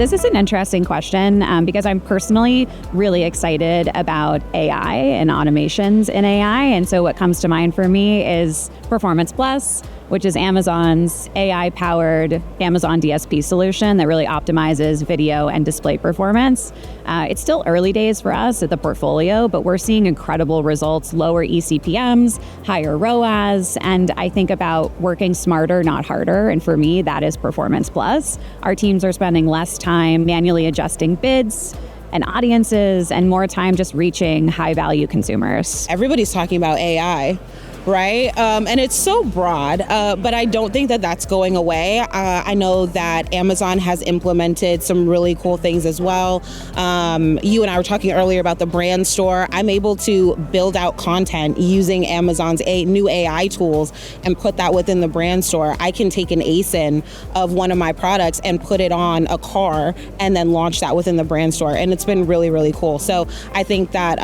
This is an interesting question because I'm personally really excited about AI and automations in AI. And so what comes to mind for me is Performance Plus, which is Amazon's AI-powered Amazon DSP solution that really optimizes video and display performance. It's still early days for us at the portfolio, but we're seeing incredible results, lower eCPMs, higher ROAS, and I think about working smarter, not harder. And for me, that is Performance Plus. Our teams are spending less time manually adjusting bids and audiences and more time just reaching high-value consumers. Everybody's talking about AI. Right? And it's so broad, but I don't think that that's going away. I know that Amazon has implemented some really cool things as well. You and I were talking earlier about the brand store. I'm able to build out content using Amazon's new AI tools and put that within the brand store. I can take an ASIN of one of my products and put it on a car and then launch that within the brand store. And it's been really, really cool. So I think that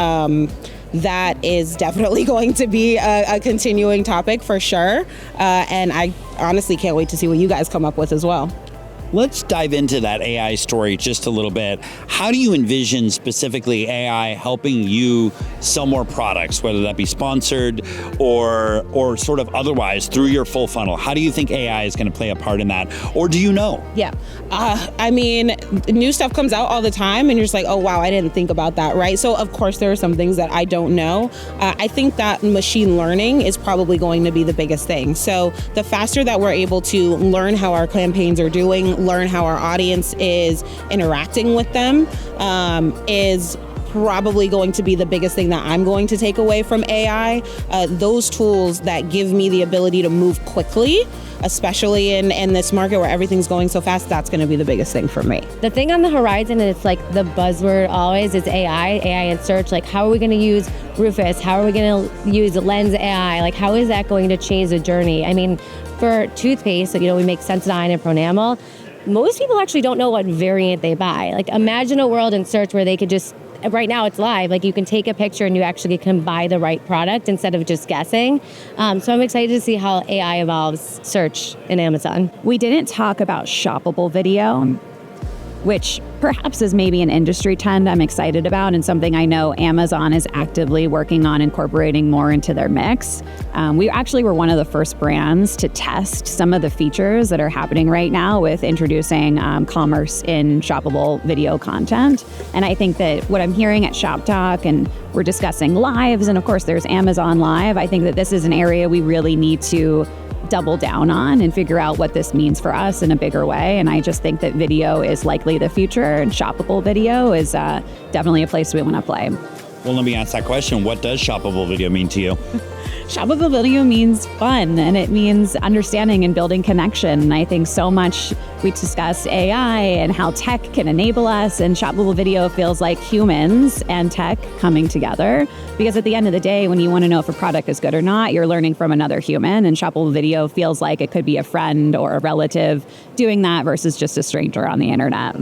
that is definitely going to be a continuing topic for sure. And I honestly can't wait to see what you guys come up with as well. Let's dive into that AI story just a little bit. How do you envision specifically AI helping you sell more products, whether that be sponsored or sort of otherwise through your full funnel? How do you think AI is going to play a part in that? Or do you know? Yeah. I mean, new stuff comes out all the time and you're just like, oh, wow, I didn't think about that, right? So of course, there are some things that I don't know. I think that machine learning is probably going to be the biggest thing. So the faster that we're able to learn how our campaigns are doing, learn how our audience is interacting with them, is probably going to be the biggest thing that I'm going to take away from AI. Those tools that give me the ability to move quickly, especially in this market where everything's going so fast, that's going to be the biggest thing for me. The thing on the horizon, and it's like the buzzword always, is AI and search. Like, how are we going to use Rufus? How are we going to use Lens AI? Like, how is that going to change the journey? I mean, for toothpaste, we make Sensodyne and Pronamel. Most people actually don't know what variant they buy. Like, imagine a world in search where they could just, right now it's live, like you can take a picture and you actually can buy the right product instead of just guessing. So I'm excited to see how AI evolves search in Amazon. We didn't talk about shoppable video, which perhaps is maybe an industry trend I'm excited about and something I know Amazon is actively working on incorporating more into their mix. We actually were one of the first brands to test some of the features that are happening right now with introducing commerce in shoppable video content. And I think that what I'm hearing at ShopTalk, and we're discussing lives, and of course there's Amazon Live, I think that this is an area we really need to double down on and figure out what this means for us in a bigger way. And I just think that video is likely the future, and shoppable video is definitely a place we want to play. Well, let me ask that question. What does shoppable video mean to you? Shoppable video means fun, and it means understanding and building connection. And I think so much we discuss AI and how tech can enable us, and shoppable video feels like humans and tech coming together. Because at the end of the day, when you want to know if a product is good or not, you're learning from another human, and shoppable video feels like it could be a friend or a relative doing that versus just a stranger on the internet.